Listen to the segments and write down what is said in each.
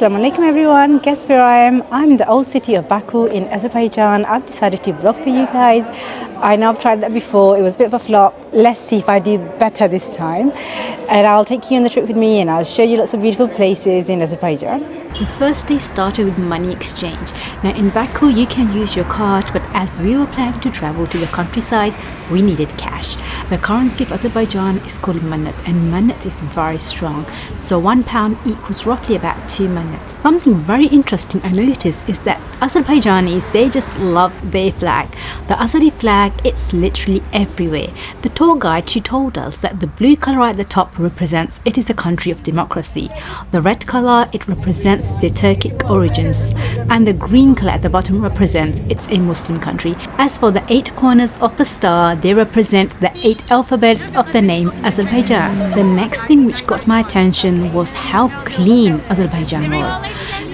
Assalamu alaikum everyone, guess where I am? I'm in the old city of Baku in Azerbaijan. I've decided to vlog for you guys. I know I've tried that before, it was a bit of a flop. Let's see if I do better this time. And I'll take you on the trip with me and I'll show you lots of beautiful places in Azerbaijan. The first day started with money exchange. Now in Baku you can use your card, but as we were planning to travel to the countryside, we needed cash. The currency of Azerbaijan is called manat, and manat is very strong. So £1 equals roughly about 2 manats. Something very interesting I noticed is that Azerbaijanis, they just love their flag. The Azeri flag, it's literally everywhere. The tour guide, she told us that the blue color at the top represents it is a country of democracy. The red color, it represents their Turkic origins, and the green color at the bottom represents it's a Muslim country. As for the 8 corners of the star, they represent the 8 alphabets of the name Azerbaijan. The next thing which got my attention was how clean Azerbaijan was.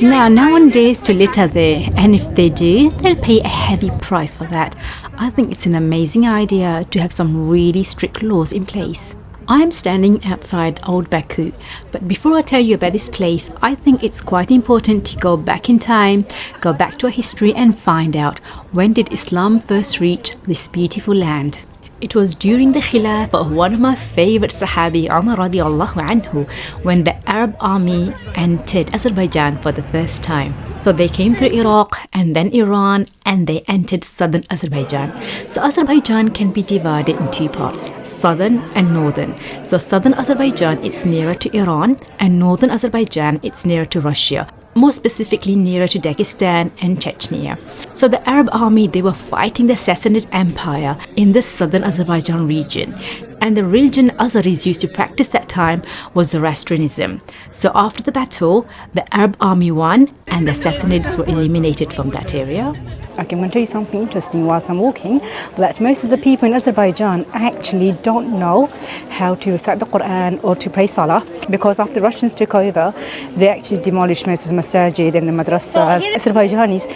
Now, no one dares to litter there, and if they do, they'll pay a heavy price for that. I think it's an amazing idea to have some really strict laws in place. I am standing outside Old Baku, but before I tell you about this place, I think it's quite important to go back in time, go back to our history and find out when did Islam first reach this beautiful land. It was during the Khilafah of one of my favorite Sahabi, Umar radiallahu anhu, when the Arab army entered Azerbaijan for the first time. So they came through Iraq and then Iran, and they entered southern Azerbaijan. So Azerbaijan can be divided in 2 parts, southern and northern. So southern Azerbaijan, it's nearer to Iran, and northern Azerbaijan, it's nearer to Russia. More specifically nearer to Dagestan and Chechnya. So the Arab army, they were fighting the Sassanid Empire in the southern Azerbaijan region. And the religion Azeris used to practice that time was Zoroastrianism. So after the battle, the Arab army won and the Sassanids were eliminated from that area. Okay, I'm going to tell you something interesting whilst I'm walking, that most of the people in Azerbaijan actually don't know how to recite the Quran or to pray Salah, because after the Russians took over, they actually demolished most of the masajid and the madrasas. Azerbaijanis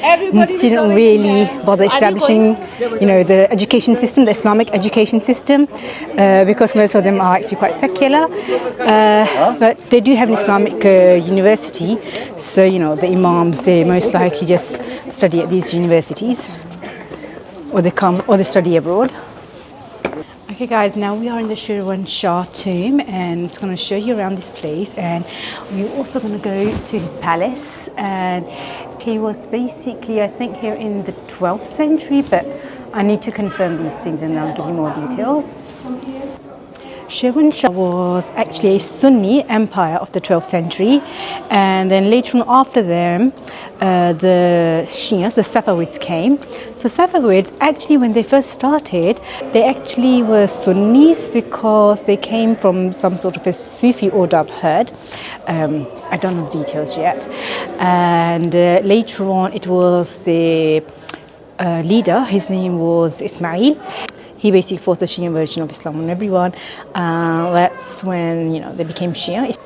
didn't really bother establishing, the education system, the Islamic education system, because most of them are actually quite secular. But they do have an Islamic university, so the imams, they most likely just study at these universities, or they study abroad. Okay guys, now we are in the ShirvanShah tomb, and it's going to show you around this place, and we're also going to go to his palace. And he was basically, I think, here in the 12th century, but I need to confirm these things and I'll give you more details. ShirvanShah was actually a Sunni empire of the 12th century, and then later on after them the Shias, the Safavids, came. So Safavids, actually when they first started, they actually were Sunnis because they came from some sort of a Sufi order, I've heard. I don't know the details yet. And later on it was the leader, his name was Ismail. He basically forced the Shia version of Islam on everyone. That's when they became Shia.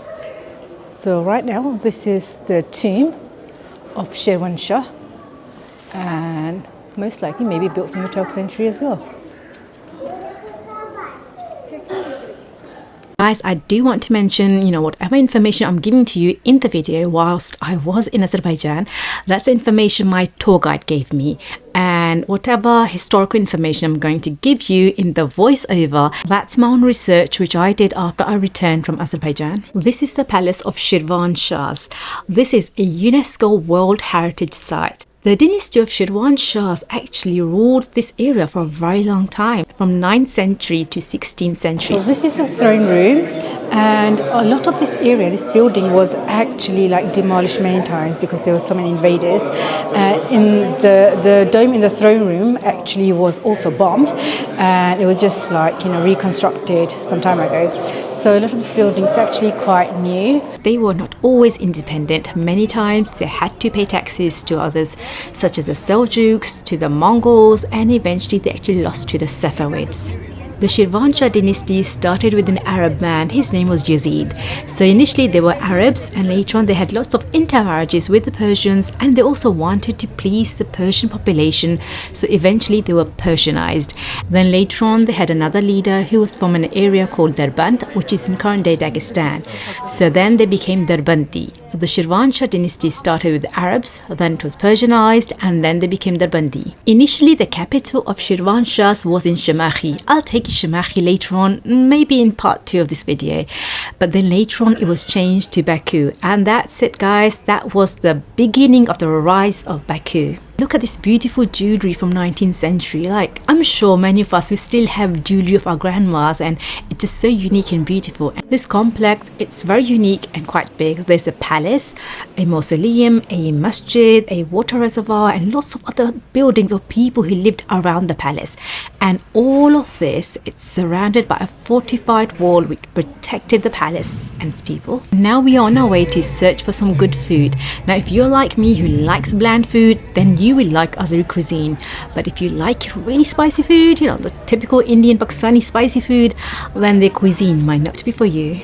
So right now this is the tomb of ShirvanShah, and most likely maybe built in the 12th century as well. Guys, I do want to mention, whatever information I'm giving to you in the video whilst I was in Azerbaijan, that's the information my tour guide gave me. And whatever historical information I'm going to give you in the voiceover, that's my own research which I did after I returned from Azerbaijan. This is the palace of ShirvanShahs. This is a UNESCO World Heritage Site. The dynasty of ShirvanShahs actually ruled this area for a very long time, from 9th century to 16th century. So this is a throne room, and a lot of this area, this building, was actually demolished many times because there were so many invaders. In the dome in the throne room actually was also bombed, and it was just reconstructed some time ago. So a lot of this building is actually quite new. They were not always independent. Many times they had to pay taxes to others, such as the Seljuks, to the Mongols, and eventually they actually lost to the Safavids. The ShirvanShah dynasty started with an Arab man. His name was Yazid. So initially they were Arabs, and later on they had lots of intermarriages with the Persians, and they also wanted to please the Persian population. So eventually they were Persianized. Then later on they had another leader who was from an area called Derband, which is in current day Dagestan. So then they became Derbandi. So the ShirvanShah dynasty started with the Arabs, then it was Persianized, and then they became Derbandi. Initially the capital of ShirvanShah was in Shamakhi. I'll take Shamakhi later on, maybe in part 2 of this video. But then later on it was changed to Baku. And that's it, guys. That was the beginning of the rise of Baku. Look at this beautiful jewelry from 19th century. Like, I'm sure many of us, we still have jewelry of our grandmas, and it's just so unique and beautiful. And this complex, it's very unique and quite big. There's a palace, a mausoleum, a masjid, a water reservoir, and lots of other buildings of people who lived around the palace. And all of this, it's surrounded by a fortified wall which protected the palace and its people. Now we are on our way to search for some good food. Now if you're like me who likes bland food, then you will like Azeri cuisine. But if you like really spicy food, you know, the typical Indian Pakistani spicy food, then their cuisine might not be for you.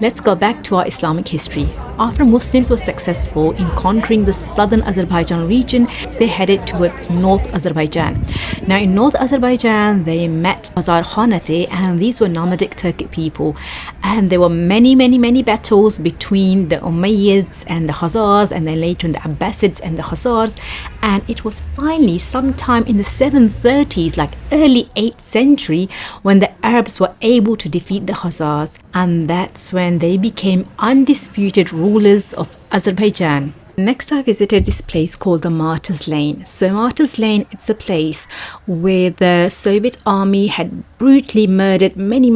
Let's go back to our Islamic history. After Muslims were successful in conquering the southern Azerbaijan region, they headed towards North Azerbaijan. Now in North Azerbaijan, they met Khazar Khanate, and these were nomadic Turkic people. And there were many battles between the Ummayyads and the Khazars, and then later on the Abbasids and the Khazars. And it was finally sometime in the 730s, like early 8th century, when the Arabs were able to defeat the Khazars. And that's when they became undisputed rulers of Azerbaijan. Next, I visited this place called the Martyrs Lane. So Martyrs Lane, it's a place where the Soviet army had brutally murdered many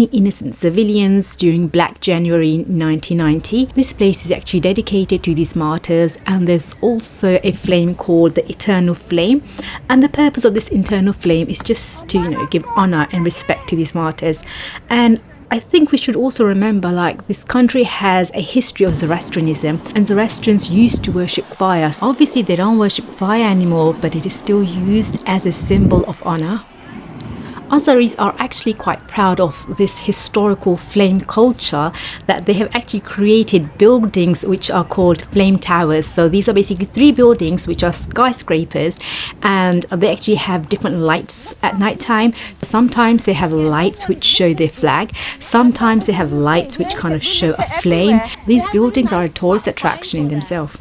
innocent civilians during Black January 1990. This place is actually dedicated to these martyrs, and there's also a flame called the Eternal Flame. And the purpose of this Eternal Flame is just to, you know, give honor and respect to these martyrs. And I think we should also remember, like, this country has a history of Zoroastrianism, and Zoroastrians used to worship fire. So obviously they don't worship fire anymore, but it is still used as a symbol of honor. Azeris are actually quite proud of this historical flame culture, that they have actually created buildings which are called flame towers. So these are basically 3 buildings which are skyscrapers, and they actually have different lights at night time. So sometimes they have lights which show their flag, sometimes they have lights which kind of show a flame. These buildings are a tourist attraction in themselves.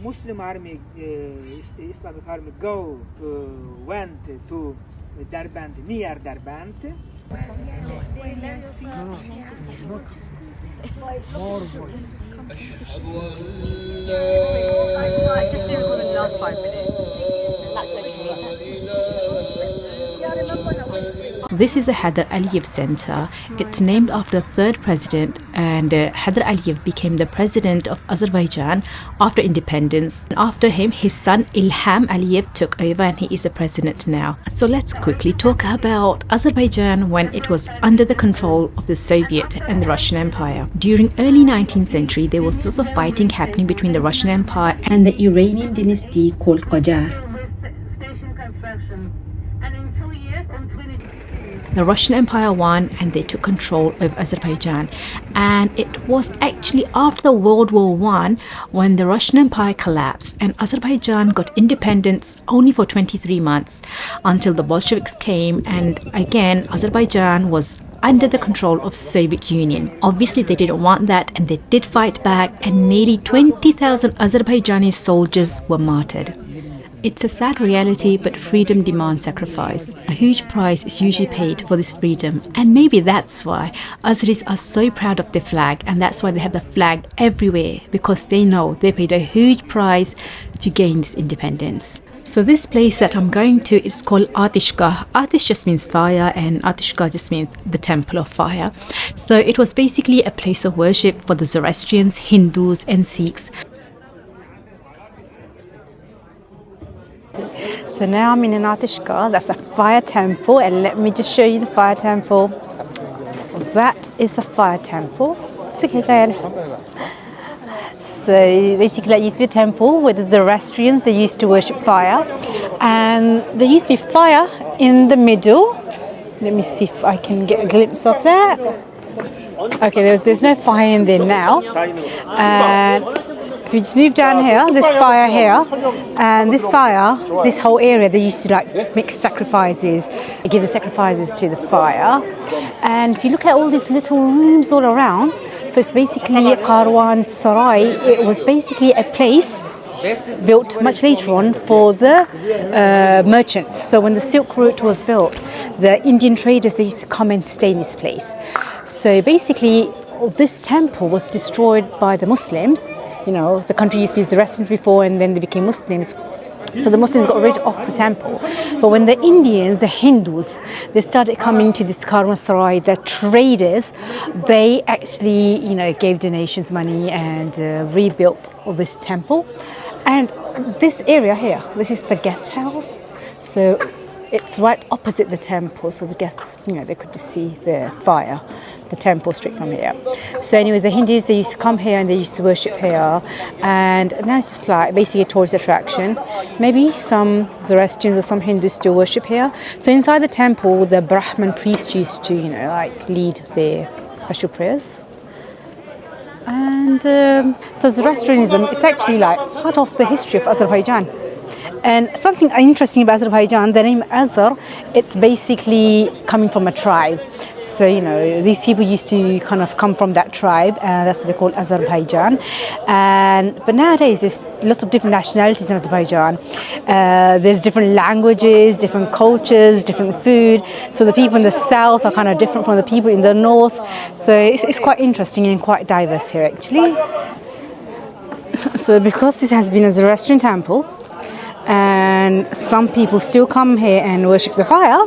Muslim army, Islamic army went to Derband, near Derband. Just do it for the last 5 minutes. This is a Heydar Aliyev Center. It's named after the 3rd president, and Heydar Aliyev became the president of Azerbaijan after independence. After him, his son Ilham Aliyev took over, and he is the president now. So let's quickly talk about Azerbaijan when it was under the control of the Soviet and the Russian Empire. During early 19th century, there was lots of fighting happening between the Russian Empire and the Iranian dynasty called Qajar. The Russian Empire won, and they took control of Azerbaijan. And it was actually after World War I when the Russian Empire collapsed, and Azerbaijan got independence only for 23 months until the Bolsheviks came, and again Azerbaijan was under the control of Soviet Union. Obviously they didn't want that, and they did fight back, and nearly 20,000 Azerbaijani soldiers were martyred. It's a sad reality, but freedom demands sacrifice. A huge price is usually paid for this freedom, and maybe that's why Azeris are so proud of their flag, and that's why they have the flag everywhere, because they know they paid a huge price to gain this independence. So this place that I'm going to is called Aatishgha. Aatish just means fire, and Aatishgha just means the temple of fire. So it was basically a place of worship for the Zoroastrians, Hindus and Sikhs. So now I'm in an Aatishgha, that's a fire temple, and let me just show you the fire temple. That is a fire temple. It's okay, guys. So basically that used to be a temple where the Zoroastrians, they used to worship fire, and there used to be fire in the middle. Let me see if I can get a glimpse of that. Okay, there's no fire in there now, and if you just move down here, there's fire here, and this fire, this whole area, they used to like make sacrifices, give the sacrifices to the fire. And if you look at all these little rooms all around, so it's basically a Karwan Sarai. It was basically a place built much later on for the merchants. So when the Silk Route was built, the Indian traders, they used to come and stay in this place. So basically, this temple was destroyed by the Muslims. You know, the country used to be Zoroastrians before, and then they became Muslims. So the Muslims got rid of the temple. But when the Indians, the Hindus, they started coming to this Karwansarai, the traders, they actually, you know, gave donations, money, and rebuilt this temple. And this area here, this is the guest house. So it's right opposite the temple, so the guests, you know, they could just see the fire, the temple straight from here. So anyways, the Hindus, they used to come here and they used to worship here, and now it's just like basically a tourist attraction. Maybe some Zoroastrians or some Hindus still worship here. So inside the temple, the Brahman priests used to, you know, like lead their special prayers. And so Zoroastrianism is actually like part of the history of Azerbaijan. And something interesting about Azerbaijan, the name Azer, it's basically coming from a tribe. So, you know, these people used to kind of come from that tribe, and that's what they call Azerbaijan. But nowadays, there's lots of different nationalities in Azerbaijan. There's different languages, different cultures, different food. So the people in the south are kind of different from the people in the north. So it's quite interesting and quite diverse here, actually. So because this has been a Zoroastrian temple, and some people still come here and worship the fire,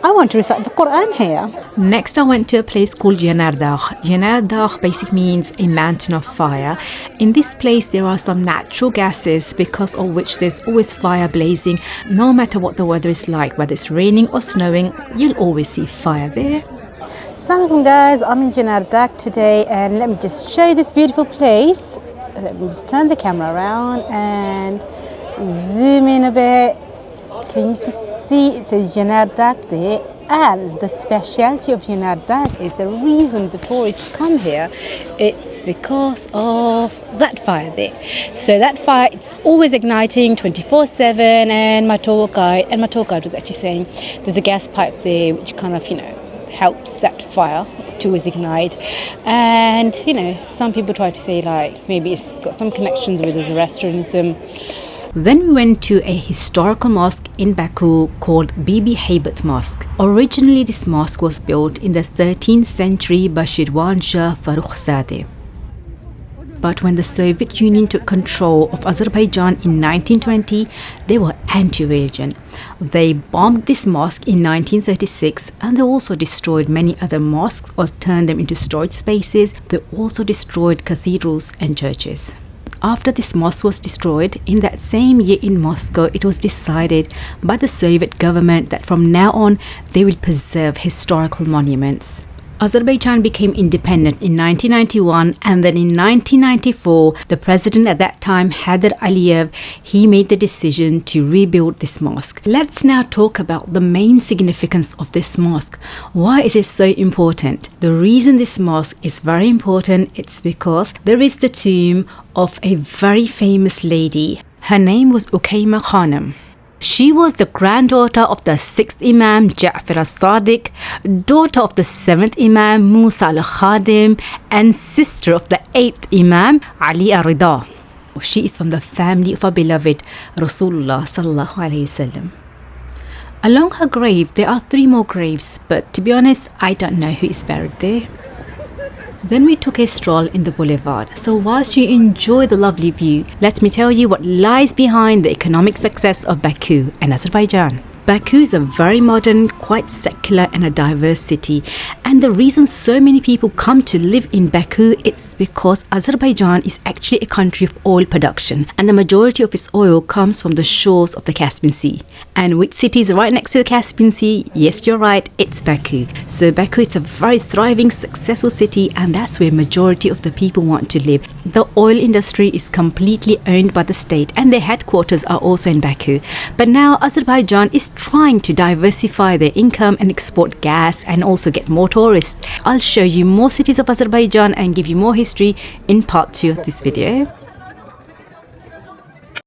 I want to recite the Quran here. Next, I went to a place called Yanardag. Yanardag basically means a mountain of fire. In this place, there are some natural gases because of which there's always fire blazing. No matter what the weather is like, whether it's raining or snowing, you'll always see fire there. Assalamualaikum guys, I'm in Yanardag today, and let me just show you this beautiful place. Let me just turn the camera around and zoom in a bit. Can you just see it says Yanardag there? And the speciality of Yanardag is the reason the tourists come here. It's because of that fire there. So that fire, it's always igniting 24/7. And my tour guide was actually saying there's a gas pipe there which kind of, you know, helps that fire to always ignite. And, you know, some people try to say like maybe it's got some connections with the Zoroastrianism. Then we went to a historical mosque in Baku called Bibi Haybat Mosque. Originally, this mosque was built in the 13th century by ShirvanShah Farrukhzadeh. But when the Soviet Union took control of Azerbaijan in 1920, they were anti-religion. They bombed this mosque in 1936, and they also destroyed many other mosques or turned them into storage spaces. They also destroyed cathedrals and churches. After this mosque was destroyed, in that same year in Moscow, it was decided by the Soviet government that from now on, they will preserve historical monuments. Azerbaijan became independent in 1991, and then in 1994, the president at that time, Heydar Aliyev, he made the decision to rebuild this mosque. Let's now talk about the main significance of this mosque. Why is it so important? The reason this mosque is very important, it's because there is the tomb of a very famous lady. Her name was Ukayma Khanum. She was the granddaughter of the 6th Imam Ja'far al-Sadiq, daughter of the 7th Imam Musa al-Khadim, and sister of the 8th Imam Ali al-Rida. She is from the family of our beloved Rasulullah sallallahu alaihi wasallam. Along her grave, there are 3 more graves, but to be honest, I don't know who is buried there. Then we took a stroll in the boulevard. So whilst you enjoy the lovely view, let me tell you what lies behind the economic success of Baku and Azerbaijan. Baku is a very modern, quite secular and a diverse city, and the reason so many people come to live in Baku, it's because Azerbaijan is actually a country of oil production, and the majority of its oil comes from the shores of the Caspian Sea. And which city is right next to the Caspian Sea? Yes, you're right, it's Baku. So Baku is a very thriving, successful city, and that's where majority of the people want to live. The oil industry is completely owned by the state, and their headquarters are also in Baku. But now Azerbaijan is trying to diversify their income and export gas and also get more tourists. I'll show you more cities of Azerbaijan and give you more history in part 2 of this video.